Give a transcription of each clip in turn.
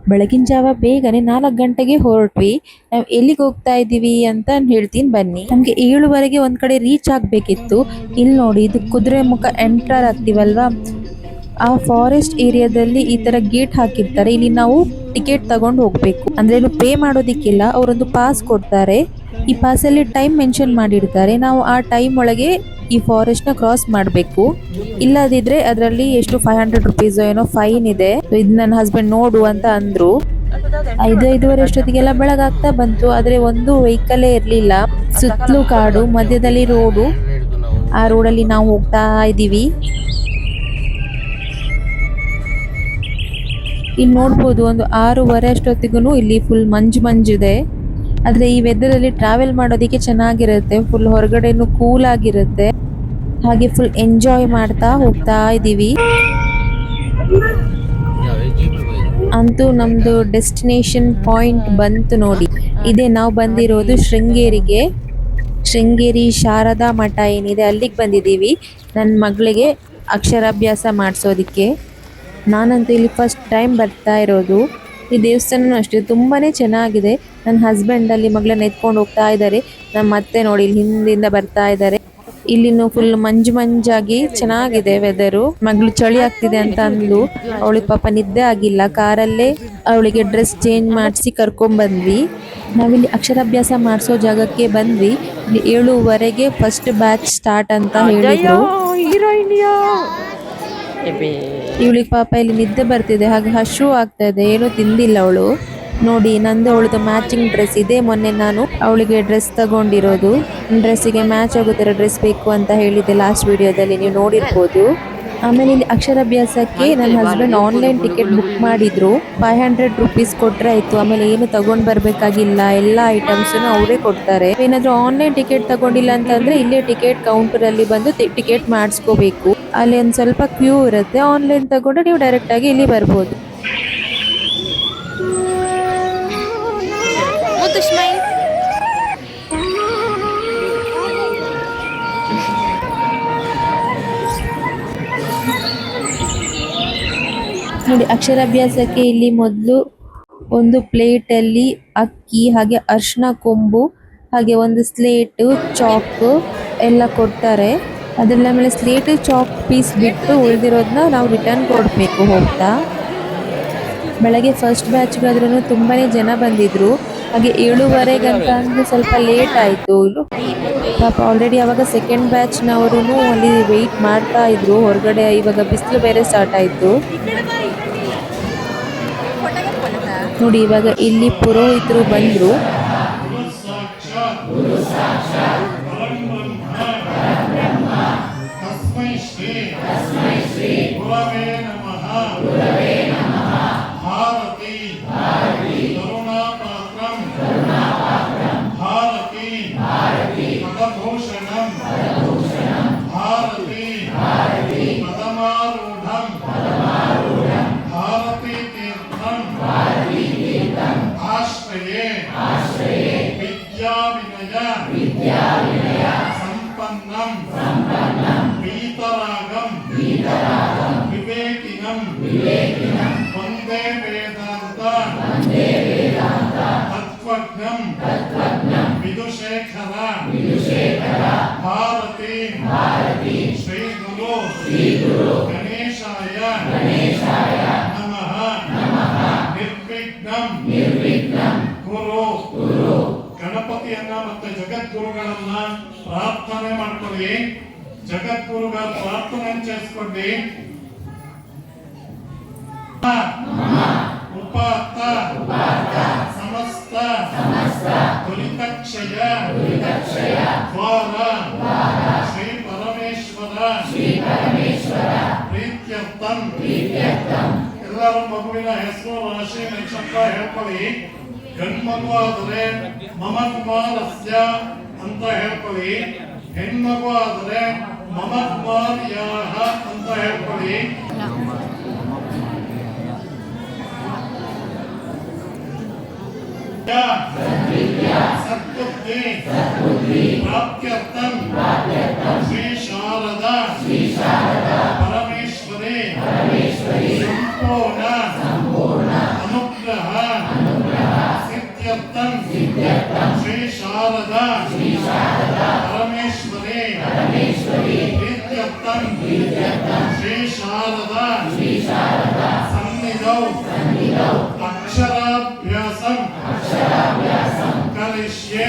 ಬೆಳಗಿನ ಜಾವ ಬೇಗನೆ 4 ಗಂಟೆಗೆ ಹೊರಟ್ವಿ. ನಾವು ಎಲ್ಲಿಗೆ ಹೋಗ್ತಾ ಇದ್ದೀವಿ ಅಂತ ಹೇಳ್ತೀನಿ ಬನ್ನಿ. ನಮ್ಗೆ 7ವರೆಗೆ ಒಂದ್ ಕಡೆ ರೀಚ್ ಆಗ್ಬೇಕಿತ್ತು. ಇಲ್ಲಿ ನೋಡಿ, ಇದು ಕುದುರೆ ಮುಖ ಎಂಟರ್ ಆಗ್ತೀವಲ್ವಾ, ಆ ಫಾರೆಸ್ಟ್ ಏರಿಯಾದಲ್ಲಿ ಈ ತರ ಗೇಟ್ ಹಾಕಿರ್ತಾರೆ. ಇಲ್ಲಿ ನಾವು ಟಿಕೆಟ್ ತಗೊಂಡು ಹೋಗ್ಬೇಕು. ಅಂದ್ರೆ ಪೇ ಮಾಡೋದಿಕ್ಕಿಲ್ಲ, ಅವರೊಂದು ಪಾಸ್ ಕೊಡ್ತಾರೆ. ಈ ಪಾಸ್ ಅಲ್ಲಿ ಟೈಮ್ ಮೆನ್ಷನ್ ಮಾಡಿರ್ತಾರೆ. ನಾವು ಆ ಟೈಮ್ ಒಳಗೆ ಈ ಫಾರೆಸ್ಟ್ ನ ಕ್ರಾಸ್ ಮಾಡಬೇಕು. ಇಲ್ಲದಿದ್ರೆ ಅದರಲ್ಲಿ ಎಷ್ಟು 500 ರುಪೀಸ್ ಏನೋ ಫೈನ್ ಇದೆ. ಇದು ನನ್ನ ಹಸ್ಬೆಂಡ್ ನೋಡು ಅಂತ ಅಂದ್ರು. 5:05 ಅಷ್ಟೊತ್ತಿಗೆಲ್ಲ ಬೆಳಗಾಗ್ತಾ ಬಂತು. ಆದ್ರೆ ಒಂದು ವೆಹಿಕಲ್ ಇರ್ಲಿಲ್ಲ. ಸುತ್ತಲೂ ಕಾಡು, ಮಧ್ಯದಲ್ಲಿ ರೋಡು. ಆ ರೋಡಲ್ಲಿ ನಾವು ಹೋಗ್ತಾ ಇದ್ದೀವಿ. ಇಲ್ಲಿ ನೋಡ್ಬೋದು, ಒಂದು 6:30 ಅಷ್ಟೊತ್ತಿಗೂ ಇಲ್ಲಿ ಫುಲ್ ಮಂಜಿದೆ. ಆದ್ರೆ ಈ ವೆದರ್ ಅಲ್ಲಿ ಟ್ರಾವೆಲ್ ಮಾಡೋದಿಕ್ಕೆ ಚೆನ್ನಾಗಿರುತ್ತೆ. ಫುಲ್ ಹೊರಗಡೆನು ಕೂಲ್ ಆಗಿರುತ್ತೆ. ಹಾಗೆ ಫುಲ್ ಎಂಜಾಯ್ ಮಾಡ್ತಾ ಹೋಗ್ತಾ ಇದ್ದೀವಿ. ಅಂತೂ ನಮ್ದು ಡೆಸ್ಟಿನೇಷನ್ ಪಾಯಿಂಟ್ ಬಂತು ನೋಡಿ. ಇದೇ ನಾವು ಬಂದಿರೋದು ಶೃಂಗೇರಿಗೆ. ಶೃಂಗೇರಿ ಶಾರದಾ ಮಠ ಏನಿದೆ ಅಲ್ಲಿಗೆ ಬಂದಿದ್ದೀವಿ ನನ್ನ ಮಗಳಿಗೆ ಅಕ್ಷರಾಭ್ಯಾಸ ಮಾಡಿಸೋದಿಕ್ಕೆ. ನಾನಂತೂ ಇಲ್ಲಿ ಫಸ್ಟ್ ಟೈಮ್ ಬರ್ತಾ ಇರೋದು. ಈ ದೇವಸ್ಥಾನನೂ ಅಷ್ಟೇ ತುಂಬಾನೇ ಚೆನ್ನಾಗಿದೆ. ನನ್ನ ಹಸ್ಬೆಂಡ್ ಅಲ್ಲಿ ಮಗಳನ್ನ ಎತ್ಕೊಂಡು ಹೋಗ್ತಾ ಇದ್ದಾರೆ. ನಮ್ಮ ಅತ್ತೆ ನೋಡಿ ಇಲ್ಲಿ ಹಿಂದಿಂದ ಬರ್ತಾ ಇದ್ದಾರೆ. ಇಲ್ಲಿನೂ ಫುಲ್ ಮಂಜಾಗಿ ಚೆನ್ನಾಗಿದೆ ವೆದರು. ಮಗಳು ಚಳಿ ಆಗ್ತಿದೆ ಅಂತ ಅಂದ್ಲು. ಅವಳಿಗೆ ಪಾಪ ನಿದ್ದೆ ಆಗಿಲ್ಲ. ಕಾರಲ್ಲೇ ಅವಳಿಗೆ ಡ್ರೆಸ್ ಚೇಂಜ್ ಮಾಡಿಸಿ ಕರ್ಕೊಂಡ್ ಬಂದ್ವಿ. ನಾವಿಲ್ಲಿ ಅಕ್ಷರಾಭ್ಯಾಸ ಮಾಡಿಸೋ ಜಾಗಕ್ಕೆ ಬಂದ್ವಿ. ಇಲ್ಲಿ 7:00ವರೆಗೆ ಫಸ್ಟ್ ಬ್ಯಾಚ್ ಸ್ಟಾರ್ಟ್ ಅಂತ ಹೇಳಿದ್ರು. ಇವಳಿಗೆ ಪಾಪ ಇಲ್ಲಿ ನಿದ್ದೆ ಬರ್ತಿದೆ, ಹಾಗೆ ಹಶು ಆಗ್ತಾ ಇದೆ. ಏನೂ ತಿಂದಿಲ್ಲ ಅವಳು. ನೋಡಿ, ನಂದು ಅವಳದು ಮ್ಯಾಚಿಂಗ್ ಡ್ರೆಸ್ ಇದೆ. ಮೊನ್ನೆ ನಾನು ಅವಳಿಗೆ ಡ್ರೆಸ್ ತಗೊಂಡಿರೋದು. ಡ್ರೆಸ್ಸಿಗೆ ಮ್ಯಾಚ್ ಆಗೋ ಥರ ಡ್ರೆಸ್ ಬೇಕು ಅಂತ ಹೇಳಿದ್ದೆ ಲಾಸ್ಟ್ ವಿಡಿಯೋದಲ್ಲಿ, ನೀವು ನೋಡಿರ್ಬೋದು. ಆಮೇಲೆ ಇಲ್ಲಿ ಅಕ್ಷರಾಭ್ಯಾಸಕ್ಕೆ ನನ್ನ ಹಸ್ಬೆಂಡ್ ಆನ್ಲೈನ್ ಟಿಕೆಟ್ ಬುಕ್ ಮಾಡಿದ್ರು. 500 ರುಪೀಸ್ ಕೊಟ್ರೆ ಆಯ್ತು. ಆಮೇಲೆ ಏನು ತಗೊಂಡ್ ಬರ್ಬೇಕಾಗಿಲ್ಲ, ಎಲ್ಲ ಐಟಮ್ಸ್ ಅವರೇ ಕೊಡ್ತಾರೆ. ಏನಾದ್ರೂ ಆನ್ಲೈನ್ ಟಿಕೆಟ್ ತಗೊಂಡಿಲ್ಲ ಅಂತಂದ್ರೆ ಇಲ್ಲೇ ಟಿಕೆಟ್ ಕೌಂಟರ್ ಅಲ್ಲಿ ಬಂದು ಟಿಕೆಟ್ ಮಾಡಿಸ್ಕೋಬೇಕು. ಅಲ್ಲಿ ಒಂದು ಸ್ವಲ್ಪ ಕ್ಯೂ ಇರುತ್ತೆ. ಆನ್ಲೈನ್ ತಗೊಂಡ್ರೆ ನೀವು ಡೈರೆಕ್ಟ್ ಆಗಿ ಇಲ್ಲಿ ಬರ್ಬೋದು. ನೋಡಿ, ಅಕ್ಷರಾಭ್ಯಾಸಕ್ಕೆ ಇಲ್ಲಿ ಮೊದಲು ಒಂದು ಪ್ಲೇಟಲ್ಲಿ ಅಕ್ಕಿ, ಹಾಗೆ ಅರ್ಶಿನ ಕೊಂಬು, ಹಾಗೆ ಒಂದು ಸ್ಲೇಟು, ಚಾಕ್ ಎಲ್ಲ ಕೊಡ್ತಾರೆ. ಅದ್ರಲ್ಲಿ ಆಮೇಲೆ ಸ್ಲೇಟು ಚಾಕ್ ಪೀಸ್ ಬಿಟ್ಟು ಉಳಿದಿರೋದನ್ನ ನಾವು ರಿಟರ್ನ್ ಕೊಡಬೇಕು ಹೋಗ್ತಾ. ಬೆಳಗ್ಗೆ ಫಸ್ಟ್ ಬ್ಯಾಚ್ಗಾದ್ರೂ ತುಂಬಾನೇ ಜನ ಬಂದಿದ್ರು. ಹಾಗೆ 7:15 ಅಂತ ಅಂದ್ರೆ ಸ್ವಲ್ಪ ಲೇಟ್ ಆಯಿತು. ಪಾಪ ಆಲ್ರೆಡಿ ಅವಾಗ ಸೆಕೆಂಡ್ ಬ್ಯಾಚ್ನವರು ಅಲ್ಲಿ ವೆಯ್ಟ್ ಮಾಡ್ತಾ ಇದ್ರು ಹೊರಗಡೆ. ಇವಾಗ ಬಿಸಿಲು ಬೇರೆ ಸ್ಟಾರ್ಟ್ ಆಯಿತು ನೋಡಿ. ಇವಾಗ ಇಲ್ಲಿ ಪುರೋಹಿತರು ಬಂದ್ರು. ವಂದೇ ವೇದಾಂತ ತತ್ವಜ್ಞಂ ವಿದುಷೇಖರ ಭಾರತಿ ಶ್ರೀ ಗುರು ಗಣೇಶಾಯ ನಮಃ ನಿರ್ವಿಘ್ನಂ ಕುರು. ಗಣಪತಿಯನ್ನ ಮತ್ತೆ ಜಗದ್ಗುರುಗಳನ್ನ ಪ್ರಾರ್ಥನೆ ಮಾಡ್ಕೊಳ್ಳಿ. ಜಗದ್ಗುರುಗಳ ಪ್ರಾರ್ಥನೆ చేసుకొని ಉಪಾತ್ತ ಸಮಸ್ತ ದುರಿತಕ್ಷಯ ದ್ವಾರ ಶ್ರೀ ಪರಮೇಶ್ವರ ಪ್ರೀತ್ಯರ್ಥಂ. ಎಲ್ಲರೂ ಮಗುವಿನ ಹೆಸರು, ರಾಶಿ, ನಕ್ಷತ್ರ ಹೇಳ್ಕೊಳ್ಳಿ. ಗಂಡ್ಮಗು ಆದರೆ ಮಮ ಕುಮಾರಸ್ಯ ಅಂತ ಹೇಳ್ಕೊಳ್ಳಿ. ಹೆಣ್ಮಗು ಆದರೆ ಮಮ ಕುಮಾರ್ಯಾಹ ಅಂತ ಹೇಳ್ಕೊಳ್ಳಿ. ಸದ್ಬುದ್ಧಿ ಪ್ರಾಪ್ತ್ಯರ್ಥಂ ಶ್ರೀ ಶಾರದಾ ಪರಮೇಶ್ವರಿ ಸಂಪೂರ್ಣ ಅನುಗ್ರಹ इत्यर्थं श्री शारदा परमेश्वरी इत्यर्थं श्री शारदा सन्निधौ अक्षराभ्यासं करिष्ये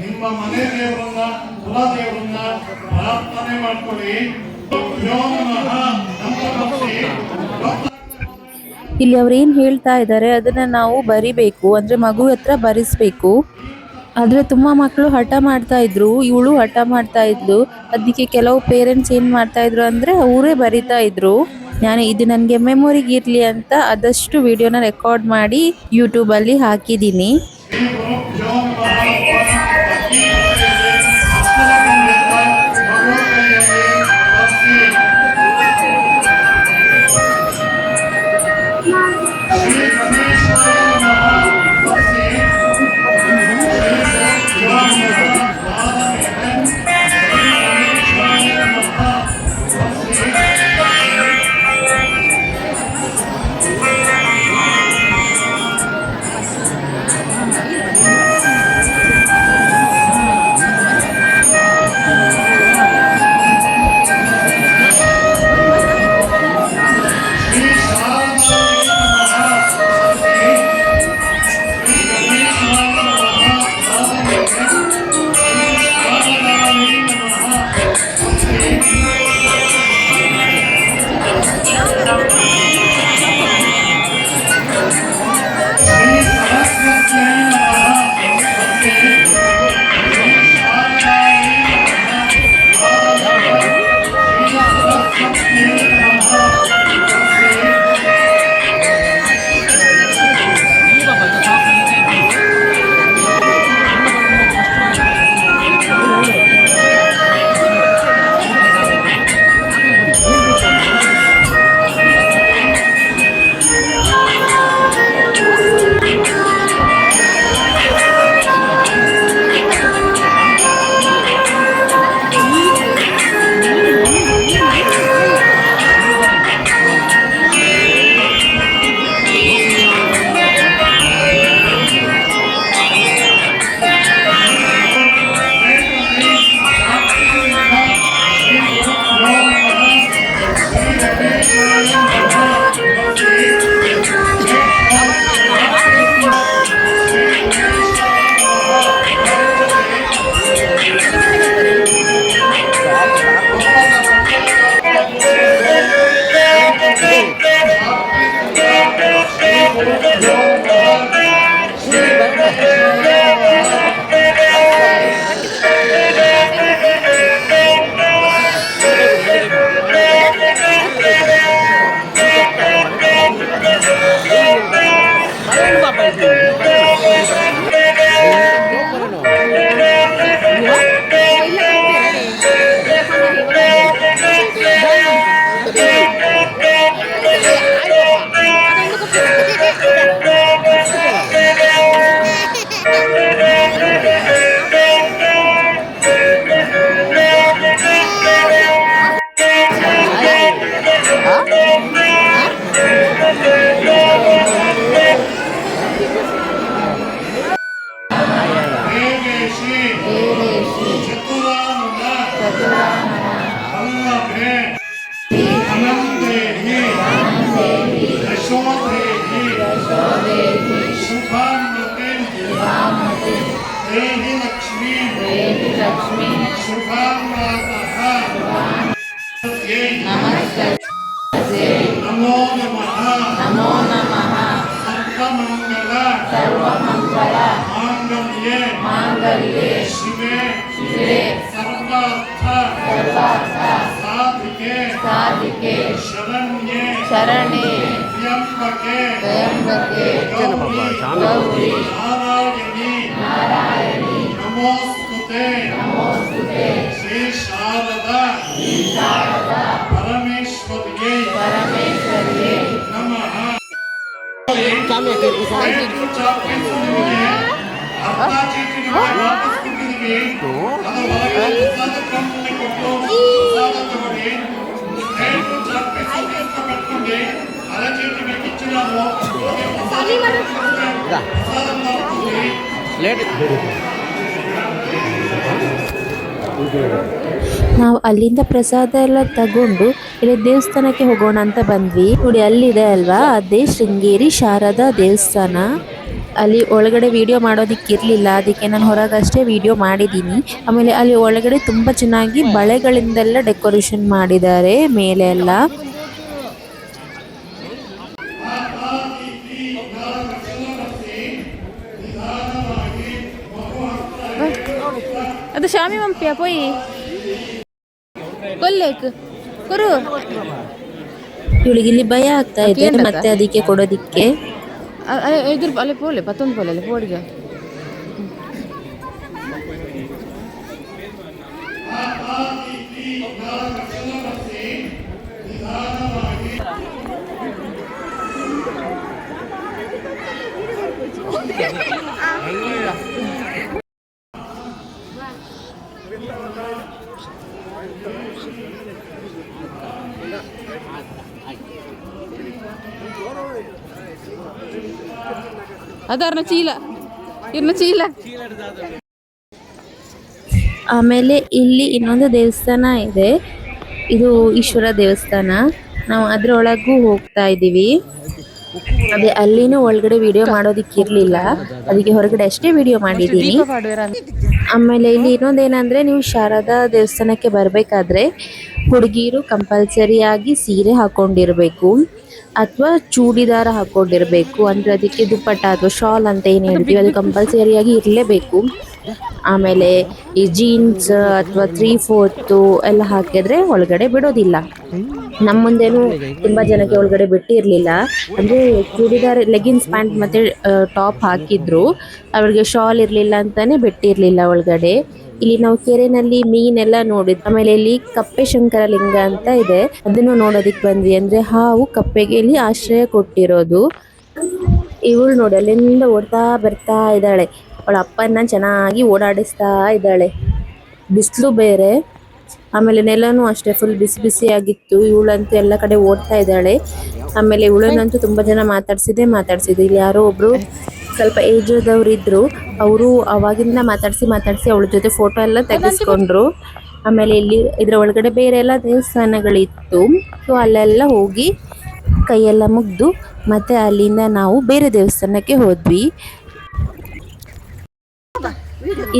ನಿಮ್ಮ ಮನೆ ದೇವರನ್ನ ಕುಲ ದೇವರನ್ನ ಪ್ರಾರ್ಥನೆ ಮಾಡ್ಕೊಳ್ಳಿ. ಯೋ ನಮಃ ನಂತರಸಿ ಇಲ್ಲಿ ಅವ್ರು ಏನು ಹೇಳ್ತಾ ಇದ್ದಾರೆ ಅದನ್ನ ನಾವು ಬರಿಬೇಕು, ಅಂದ್ರೆ ಮಗು ಹತ್ರ ಬರಿಸ್ಬೇಕು. ಆದ್ರೆ ತುಂಬಾ ಮಕ್ಕಳು ಹಠ ಮಾಡ್ತಾ ಇದ್ರು, ಇವಳು ಹಠ ಮಾಡ್ತಾ ಇದ್ಲು. ಅದಕ್ಕೆ ಕೆಲವು ಪೇರೆಂಟ್ಸ್ ಏನ್ ಮಾಡ್ತಾ ಇದ್ರು ಅಂದ್ರೆ ಅವರೇ ಬರಿತಾ ಇದ್ರು. ನಾನು ಇದು ನನಗೆ ಮೆಮೊರಿಗೆ ಇರ್ಲಿ ಅಂತ ಆದಷ್ಟು ವಿಡಿಯೋನ ರೆಕಾರ್ಡ್ ಮಾಡಿ ಯೂಟ್ಯೂಬ್ ಅಲ್ಲಿ ಹಾಕಿದ್ದೀನಿ. शरण्ये त्र्यंबके गौरी नारायणी नमोस्तुते श्री शारदा परमेश्वर्ये नमः। अपना चीज वापस ಕೊಟ್ಟಿದ್ದೀವಿ ಅದು ಹೊರಗಡೆ ಪ್ರಸಾದ ಕಂಪನಿ ಕೊಟ್ಟು ಪ್ರಸಾದ ತಗೊಳ್ಳಿ ದಯವಿಟ್ಟು ಚಾಕ್ಲೇಟ್ ಕಟ್ಕೊಂಡು ಅರ ಚೀಟಿ ಬೇಕಿಚ್ಚು ನಾವು ಪ್ರಸಾದ ನಾವು ಅಲ್ಲಿಂದ ಪ್ರಸಾದ ಎಲ್ಲ ತಗೊಂಡು ಇಲ್ಲಿ ದೇವಸ್ಥಾನಕ್ಕೆ ಹೋಗೋಣ ಅಂತ ಬಂದ್ವಿ. ನೋಡಿ ಅಲ್ಲಿದೆ ಅಲ್ವಾ, ಅದೇ ಶೃಂಗೇರಿ ಶಾರದಾ ದೇವಸ್ಥಾನ. ಅಲ್ಲಿ ಒಳಗಡೆ ವಿಡಿಯೋ ಮಾಡೋದಿಕ್ಕಿರಲಿಲ್ಲ, ಅದಕ್ಕೆ ನಾನು ಹೊರಗಷ್ಟೇ ವಿಡಿಯೋ ಮಾಡಿದ್ದೀನಿ. ಆಮೇಲೆ ಅಲ್ಲಿ ಒಳಗಡೆ ತುಂಬ ಚೆನ್ನಾಗಿ ಬಳೆಗಳಿಂದೆಲ್ಲ ಡೆಕೋರೇಷನ್ ಮಾಡಿದ್ದಾರೆ ಮೇಲೆ ಎಲ್ಲ. ಅದು ಶಾಮಿ ಮಂಪಿಯ ಪೋಯಿ ಕೊಲ್ಲೇಕ್ ಕೊರು. ಇವಳಿಗೆ ಇಲ್ಲಿ ಭಯ ಆಗ್ತಾ ಇದೆ ಮತ್ತೆ ಅದಕ್ಕೆ ಕೊಡೋದಿಕ್ಕೆ. ಇದ್ರ ಅಲ್ಲೇ ಪೋಲೆ ಪತ್ತೊಂದು ಪೋಲೆ ಅಲ್ಲೇ ಪೋಡಿಗೆ ಅದಾರ್ನ ಚೀಲ ಇರ್ನ ಚೀಲ. ಆಮೇಲೆ ಇಲ್ಲಿ ಇನ್ನೊಂದು ದೇವಸ್ಥಾನ ಇದೆ, ಇದು ಈಶ್ವರ ದೇವಸ್ಥಾನ. ನಾವು ಅದ್ರೊಳಗೂ ಹೋಗ್ತಾ ಇದ್ದೀವಿ. ಅದೇ ಅಲ್ಲಿನೂ ಒಳಗಡೆ ವಿಡಿಯೋ ಮಾಡೋದಿಕ್ಕಿರಲಿಲ್ಲ, ಅದಕ್ಕೆ ಹೊರಗಡೆ ಅಷ್ಟೇ ವಿಡಿಯೋ ಮಾಡಿದ್ದೀನಿ. ಆಮೇಲೆ ಇಲ್ಲಿ ಇನ್ನೊಂದೇನಂದರೆ, ನೀವು ಶಾರದಾ ದೇವಸ್ಥಾನಕ್ಕೆ ಬರಬೇಕಾದ್ರೆ ಹುಡುಗಿರು ಕಂಪಲ್ಸರಿಯಾಗಿ ಸೀರೆ ಹಾಕ್ಕೊಂಡಿರಬೇಕು ಅಥವಾ ಚೂಡಿದಾರ ಹಾಕ್ಕೊಂಡಿರಬೇಕು. ಅಂದರೆ ಅದಕ್ಕೆ ದುಪ್ಪಟ್ಟ ಅಥವಾ ಶಾಲ್ ಅಂತ ಏನು ಹೇಳ್ತೀವಿ ಅದು ಕಂಪಲ್ಸರಿಯಾಗಿ ಇರಲೇಬೇಕು. ಆಮೇಲೆ ಈ ಜೀನ್ಸ್ ಅಥವಾ 3/4 ಎಲ್ಲ ಹಾಕಿದ್ರೆ ಒಳಗಡೆ ಬಿಡೋದಿಲ್ಲ. ನಮ್ಮ ಮುಂದೆನೂ ತುಂಬ ಜನಕ್ಕೆ ಒಳಗಡೆ ಬಿಟ್ಟಿರಲಿಲ್ಲ. ಅಂದರೆ ಚೂಡಿದಾರ್, ಲೆಗಿನ್ಸ್ ಪ್ಯಾಂಟ್ ಮತ್ತು ಟಾಪ್ ಹಾಕಿದ್ರು, ಅವ್ರಿಗೆ ಶಾಲ್ ಇರಲಿಲ್ಲ ಅಂತಲೇ ಬಿಟ್ಟಿರಲಿಲ್ಲ ಒಳಗಡೆ. ಇಲ್ಲಿ ನಾವು ಕೆರೆನಲ್ಲಿ ಮೀನೆಲ್ಲ ನೋಡಿದ್ವಿ. ಆಮೇಲೆ ಇಲ್ಲಿ ಕಪ್ಪೆ ಶಂಕರ ಲಿಂಗ ಅಂತ ಇದೆ, ಅದನ್ನು ನೋಡೋದಕ್ಕೆ ಬಂದ್ವಿ. ಅಂದರೆ ಹಾವು ಕಪ್ಪೆಗೆ ಇಲ್ಲಿ ಆಶ್ರಯ ಕೊಟ್ಟಿರೋದು. ಇವಳು ನೋಡಿ ಅಲ್ಲಿಂದ ಓಡ್ತಾ ಬರ್ತಾ ಇದ್ದಾಳೆ, ಅವಳ ಅಪ್ಪನ ಚೆನ್ನಾಗಿ ಓಡಾಡಿಸ್ತಾ ಇದ್ದಾಳೆ. ಬಿಸಿಲು ಬೇರೆ, ಆಮೇಲೆ ನೆಲನೂ ಅಷ್ಟೇ ಫುಲ್ ಬಿಸಿ ಬಿಸಿಯಾಗಿತ್ತು. ಇವಳಂತೂ ಎಲ್ಲ ಕಡೆ ಓಡ್ತಾ ಇದ್ದಾಳೆ. ಆಮೇಲೆ ಇವಳನ್ನಂತೂ ತುಂಬ ಜನ ಮಾತಾಡ್ಸಿದ್ದು. ಇಲ್ಲಿ ಯಾರೋ ಒಬ್ರು ಸ್ವಲ್ಪ ಏಜದವ್ರು ಇದ್ರು, ಅವರು ಅವಾಗಿಂದ ಮಾತಾಡಿಸಿ ಅವಳ ಜೊತೆ ಫೋಟೋ ಎಲ್ಲ ತೆಗೆಸ್ಕೊಂಡ್ರು. ಆಮೇಲೆ ಇಲ್ಲಿ ಇದರ ಒಳಗಡೆ ಬೇರೆ ಎಲ್ಲ ದೇವಸ್ಥಾನಗಳಿತ್ತು. ಸೊ ಅಲ್ಲೆಲ್ಲ ಹೋಗಿ ಕೈಯೆಲ್ಲ ಮುಗ್ದು ಮತ್ತೆ ಅಲ್ಲಿಂದ ನಾವು ಬೇರೆ ದೇವಸ್ಥಾನಕ್ಕೆ ಹೋದ್ವಿ.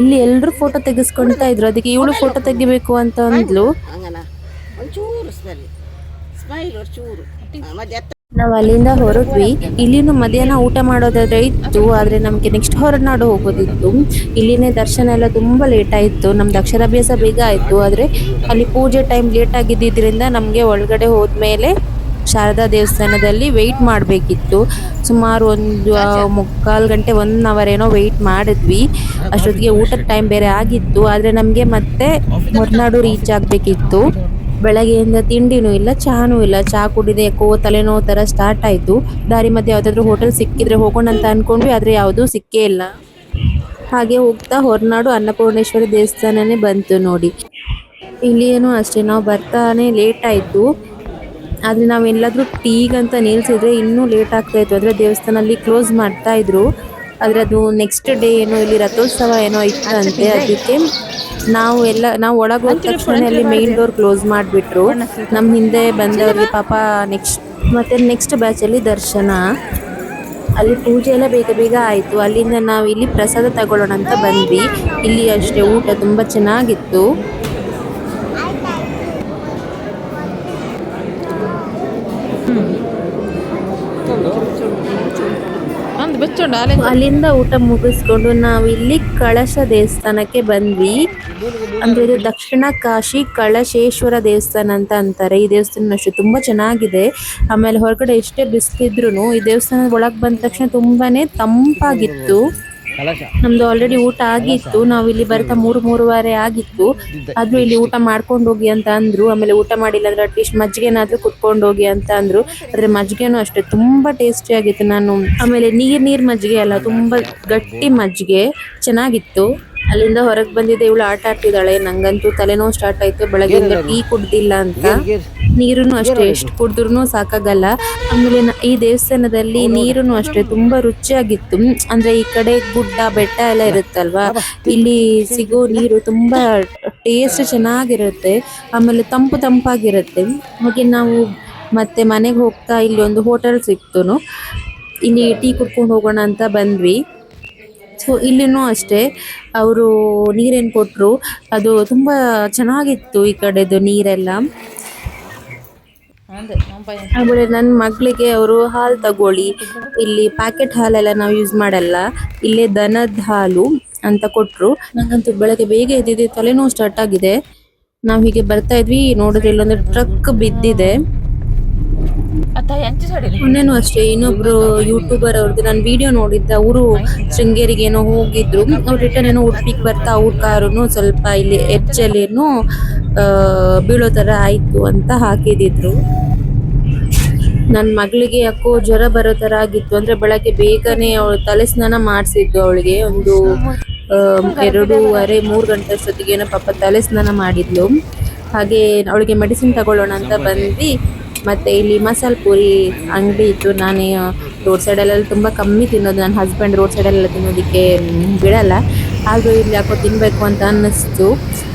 ಇಲ್ಲಿ ಎಲ್ಲರೂ ಫೋಟೋ ತೆಗೆಸ್ಕೊಳ್ತಾ ಇದ್ರು, ಅದಕ್ಕೆ ಇವಳು ಫೋಟೋ ತೆಗಿಬೇಕು ಅಂತ ಅಂದ್ಲು. ನಾವು ಅಲ್ಲಿಂದ ಹೊರಟ್ವಿ. ಇಲ್ಲಿನೂ ಮಧ್ಯಾಹ್ನ ಊಟ ಮಾಡೋದಾದ್ರೆ ಇತ್ತು, ಆದರೆ ನಮಗೆ ನೆಕ್ಸ್ಟ್ ಹೊರನಾಡು ಹೋಗೋದಿತ್ತು. ಇಲ್ಲಿನೇ ದರ್ಶನ ಎಲ್ಲ ತುಂಬ ಲೇಟ್ ಆಯಿತು. ನಮ್ದು ಅಕ್ಷರಾಭ್ಯಾಸ ಬೇಗ ಆಯಿತು, ಆದರೆ ಅಲ್ಲಿ ಪೂಜೆ ಟೈಮ್ ಲೇಟ್ ಆಗಿದ್ದರಿಂದ ನಮಗೆ ಒಳಗಡೆ ಹೋದ್ಮೇಲೆ ಶಾರದಾ ದೇವಸ್ಥಾನದಲ್ಲಿ ವೆಯ್ಟ್ ಮಾಡಬೇಕಿತ್ತು. ಸುಮಾರು ಒಂದು 3/4 ಗಂಟೆ 1 ಅವರ್ ಏನೋ ವೆಯ್ಟ್ ಮಾಡಿದ್ವಿ. ಅಷ್ಟೊತ್ತಿಗೆ ಊಟದ ಟೈಮ್ ಬೇರೆ ಆಗಿತ್ತು, ಆದರೆ ನಮಗೆ ಮತ್ತೆ ಹೊರನಾಡು ರೀಚ್ ಆಗಬೇಕಿತ್ತು. ಬೆಳಗ್ಗೆಯಿಂದ ತಿಂಡಿನೂ ಇಲ್ಲ, ಚಹಾನೂ ಇಲ್ಲ. ಚಹಾ ಕುಡಿದೆ ಯಾಕೋ ತಲೆನೋವು ಥರ ಸ್ಟಾರ್ಟ್ ಆಯಿತು. ದಾರಿ ಮಧ್ಯೆ ಯಾವುದಾದ್ರೂ ಹೋಟೆಲ್ ಸಿಕ್ಕಿದ್ರೆ ಹೋಗೋಣ ಅಂತ ಅಂದ್ಕೊಂಡ್ವಿ, ಆದರೆ ಯಾವುದೂ ಸಿಕ್ಕೇ ಇಲ್ಲ. ಹಾಗೆ ಹೋಗ್ತಾ ಹೊರನಾಡು ಅನ್ನಪೂರ್ಣೇಶ್ವರಿ ದೇವಸ್ಥಾನನೇ ಬಂತು ನೋಡಿ. ಇಲ್ಲಿ ಏನೂ ಅಷ್ಟೇ, ನಾವು ಬರ್ತಾನೆ ಲೇಟ್ ಆಯಿತು. ಆದರೆ ನಾವೆಲ್ಲಾದರೂ ಟೀಗಂತ ನಿಲ್ಸಿದ್ರೆ ಇನ್ನೂ ಲೇಟ್ ಆಗ್ತಾಯಿತ್ತು. ಅಂದರೆ ದೇವಸ್ಥಾನಲ್ಲಿ ಕ್ಲೋಸ್ ಮಾಡ್ತಾಯಿದ್ರು. ಆದರೆ ಅದು ನೆಕ್ಸ್ಟ್ ಡೇ ಏನೋ ಇಲ್ಲಿ ರಥೋತ್ಸವ ಏನೋ ಇತ್ತಂತೆ, ಅದಕ್ಕೆ ನಾವು ಒಳಗೆ ಹೋದ ತಕ್ಷಣ ಅಲ್ಲಿ ಮೇನ್ ಡೋರ್ ಕ್ಲೋಸ್ ಮಾಡಿಬಿಟ್ರು. ನಮ್ಮ ಹಿಂದೆ ಬಂದವರಿಗೆ ಪಾಪ ನೆಕ್ಸ್ಟ್ ಬ್ಯಾಚಲ್ಲಿ ದರ್ಶನ. ಅಲ್ಲಿ ಪೂಜೆ ಎಲ್ಲ ಬೇಗ ಆಯಿತು. ಅಲ್ಲಿಂದ ನಾವು ಇಲ್ಲಿ ಪ್ರಸಾದ ತಗೊಳ್ಳೋಣ ಅಂತ ಬಂದ್ವಿ. ಇಲ್ಲಿ ಅಷ್ಟೇ ಊಟ ತುಂಬ ಚೆನ್ನಾಗಿತ್ತು. ಅಲ್ಲಿಂದ ಊಟ ಮುಗಿಸ್ಕೊಂಡು ನಾವು ಇಲ್ಲಿ ಕಳಶ ದೇವಸ್ಥಾನಕ್ಕೆ ಬಂದ್ವಿ. ಅಂದ್ರೆ ಇದು ದಕ್ಷಿಣ ಕಾಶಿ ಕಳಶೇಶ್ವರ ದೇವಸ್ಥಾನ ಅಂತ ಅಂತಾರೆ. ಈ ದೇವಸ್ಥಾನ ಅಷ್ಟು ತುಂಬಾ ಚೆನ್ನಾಗಿದೆ. ಆಮೇಲೆ ಹೊರಗಡೆ ಎಷ್ಟೇ ಬಿಸಿಲಿದ್ರು ಈ ದೇವಸ್ಥಾನದ ಒಳಗೆ ಬಂದ ತಕ್ಷಣ ತುಂಬಾನೇ ತಂಪಾಗಿತ್ತು. ನಮ್ದು ಆಲ್ರೆಡಿ ಊಟ ಆಗಿತ್ತು. ನಾವು ಇಲ್ಲಿ ಬರ್ತಾ 3:30 ಆಗಿತ್ತು. ಆದ್ರೂ ಇಲ್ಲಿ ಊಟ ಮಾಡ್ಕೊಂಡು ಹೋಗಿ ಅಂತ ಅಂದ್ರು. ಆಮೇಲೆ ಊಟ ಮಾಡಿಲ್ಲ ಅಂದ್ರೆ ಅಟ್ಲೀಸ್ಟ್ ಮಜ್ಜಿಗೆನಾದ್ರೂ ಕುತ್ಕೊಂಡು ಹೋಗಿ ಅಂತ ಅಂದ್ರು. ಆದ್ರೆ ಮಜ್ಜಿಗೆನೂ ಅಷ್ಟೇ ತುಂಬಾ ಟೇಸ್ಟಿ ಆಗಿತ್ತು. ಆಮೇಲೆ ನೀರ್ ಮಜ್ಜಿಗೆ ಅಲ್ಲ, ತುಂಬಾ ಗಟ್ಟಿ ಮಜ್ಜಿಗೆ ಚೆನ್ನಾಗಿತ್ತು. ಅಲ್ಲಿಂದ ಹೊರಗೆ ಬಂದಿದ್ದೆ, ಇವಳು ಆಟ ಆಡ್ತಿದ್ದಾಳೆ. ನಂಗಂತೂ ತಲೆನೋವು ಸ್ಟಾರ್ಟ್ ಆಯ್ತು ಬೆಳಗ್ಗೆಯಿಂದ ಟೀ ಕುಡ್ದಿಲ್ಲ ಅಂತ. ನೀರು ಅಷ್ಟೇ ಎಷ್ಟು ಕುಡಿದ್ರು ಸಾಕಾಗಲ್ಲ. ಆಮೇಲೆ ಈ ದೇವಸ್ಥಾನದಲ್ಲಿ ನೀರು ಅಷ್ಟೇ ತುಂಬಾ ರುಚಿಯಾಗಿತ್ತು. ಅಂದ್ರೆ ಈ ಕಡೆ ಗುಡ್ಡ ಬೆಟ್ಟ ಎಲ್ಲ ಇರುತ್ತಲ್ವಾ, ಇಲ್ಲಿ ಸಿಗೋ ನೀರು ತುಂಬಾ ಟೇಸ್ಟ್ ಚೆನ್ನಾಗಿರುತ್ತೆ. ಆಮೇಲೆ ತಂಪು ತಂಪಾಗಿರುತ್ತೆ. ಹಾಗೆ ನಾವು ಮತ್ತೆ ಮನೆಗೆ ಹೋಗ್ತಾ ಇಲ್ಲಿ ಒಂದು ಹೋಟೆಲ್ ಸಿಕ್ತು, ಇಲ್ಲಿ ಟೀ ಕುಡ್ಕೊಂಡು ಹೋಗೋಣ ಅಂತ ಬಂದ್ವಿ. ಸೊ ಇಲ್ಲಿನೂ ಅಷ್ಟೇ ಅವರು ನೀರೇನು ಕೊಟ್ಟರು ಅದು ತುಂಬ ಚೆನ್ನಾಗಿತ್ತು ಈ ಕಡೆದು ನೀರೆಲ್ಲ. ಆಮೇಲೆ ನನ್ನ ಮಗಳಿಗೆ ಅವರು ಹಾಲು ತಗೊಳ್ಳಿ, ಇಲ್ಲಿ ಪ್ಯಾಕೆಟ್ ಹಾಲೆಲ್ಲ ನಾವು ಯೂಸ್ ಮಾಡಲ್ಲ, ಇಲ್ಲೇ ದನದ ಹಾಲು ಅಂತ ಕೊಟ್ಟರು. ನಂಗಂತೂ ಬೆಳಗ್ಗೆ ಬೇಗ ಎದ್ದಿದೆ, ತಲೆನೋವು ಸ್ಟಾರ್ಟ್ ಆಗಿದೆ. ನಾವು ಹೀಗೆ ಬರ್ತಾ ಇದ್ವಿ, ನೋಡಿದ್ರೆ ಇಲ್ಲೊಂದು ಟ್ರಕ್ ಬಿದ್ದಿದೆ. ಮೊನ್ನೆನೂ ಅಷ್ಟೇ ಇನ್ನೊಬ್ರು ಯೂಟ್ಯೂಬರ್ ಅವ್ರದ್ದು ನಾನು ವಿಡಿಯೋ ನೋಡಿದ್ದೆ, ಅವರು ಶೃಂಗೇರಿಗೆ ಏನೋ ಹೋಗಿದ್ರು, ಅವ್ರು ರಿಟರ್ನ್ ಏನೋ ಉಡುಪಿಗೆ ಬರ್ತಾ ಅವ್ರ ಕಾರುನು ಸ್ವಲ್ಪ ಇಲ್ಲಿ ಎಡ್ಜಲ್ಲೇನೋ ಬೀಳೋ ಥರ ಆಯಿತು ಅಂತ ಹಾಕಿದಿದ್ರು. ನನ್ನ ಮಗಳಿಗೆ ಯಾಕೋ ಜ್ವರ ಬರೋ ಥರ ಆಗಿತ್ತು. ಅಂದರೆ ಬೆಳಗ್ಗೆ ಬೇಗನೆ ಅವಳು ತಲೆ ಸ್ನಾನ ಮಾಡಿಸಿದ್ದು, ಅವಳಿಗೆ ಒಂದು 2:30-3 ಗಂಟೆ ಅಷ್ಟೊತ್ತಿಗೆ ಏನೋ ಪಾಪ ತಲೆ ಸ್ನಾನ ಮಾಡಿದ್ಲು. ಹಾಗೆ ಅವಳಿಗೆ ಮೆಡಿಸಿನ್ ತಗೊಳ್ಳೋಣ ಅಂತ ಬಂದ್ವಿ. ಮತ್ತು ಇಲ್ಲಿ ಮಸಾಲೆ ಪೂರಿ ಅಂಗಡಿ ಇತ್ತು. ನಾನು ರೋಡ್ ಸೈಡಲ್ಲೆಲ್ಲ ತುಂಬ ಕಮ್ಮಿ ತಿನ್ನೋದು, ನನ್ನ ಹಸ್ಬೆಂಡ್ ರೋಡ್ ಸೈಡಲ್ಲೆಲ್ಲ ತಿನ್ನೋದಕ್ಕೆ ಬಿಡಲ್ಲ. ಆದರೂ ಇಲ್ಲಿ ಯಾಕೋ ತಿನ್ನಬೇಕು ಅಂತ ಅನ್ನಿಸ್ತು,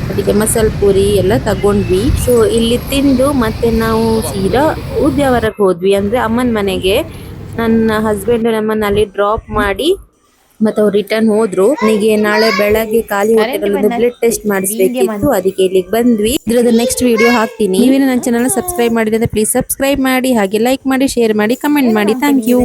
ಅದಕ್ಕೆ ಮಸಾಲೆ ಪೂರಿ ಎಲ್ಲ ತಗೊಂಡ್ವಿ. ಸೊ ಇಲ್ಲಿ ತಿಂದು ಮತ್ತೆ ನಾವು ಸೀದಾ ಉದ್ಯಾವರಕ್ಕೆ ಹೋದ್ವಿ, ಅಂದರೆ ಅಮ್ಮನ ಮನೆಗೆ. ನನ್ನ ಹಸ್ಬೆಂಡ್ ನಮ್ಮನ್ನು ಅಲ್ಲಿ ಡ್ರಾಪ್ ಮಾಡಿ ಮತ್ತೆ ಅವ್ರು ರಿಟರ್ನ್ ಹೋದ್ರು. ನನಗೆ ನಾಳೆ ಬೆಳಗ್ಗೆ ಖಾಲಿ ಹೊಟ್ಟೆನಲ್ಲಿ ಒಂದು ಬ್ಲಡ್ ಟೆಸ್ಟ್ ಮಾಡಿಸ್ಬೇಕಿತ್ತು, ಅದಕ್ಕೆ ಇಲ್ಲಿಗೆ ಬಂದ್ವಿ. ಇದ್ರದ್ದು ನೆಕ್ಸ್ಟ್ ವಿಡಿಯೋ ಹಾಕ್ತೀನಿ. ನೀವೇನು ನನ್ನ ಚಾನಲ್ ಸಬ್ಸ್ಕ್ರೈಬ್ ಮಾಡಿದ್ರೆ ಪ್ಲೀಸ್ ಸಬ್ಸ್ಕ್ರೈಬ್ ಮಾಡಿ, ಹಾಗೆ ಲೈಕ್ ಮಾಡಿ, ಶೇರ್ ಮಾಡಿ, ಕಮೆಂಟ್ ಮಾಡಿ. Thank you.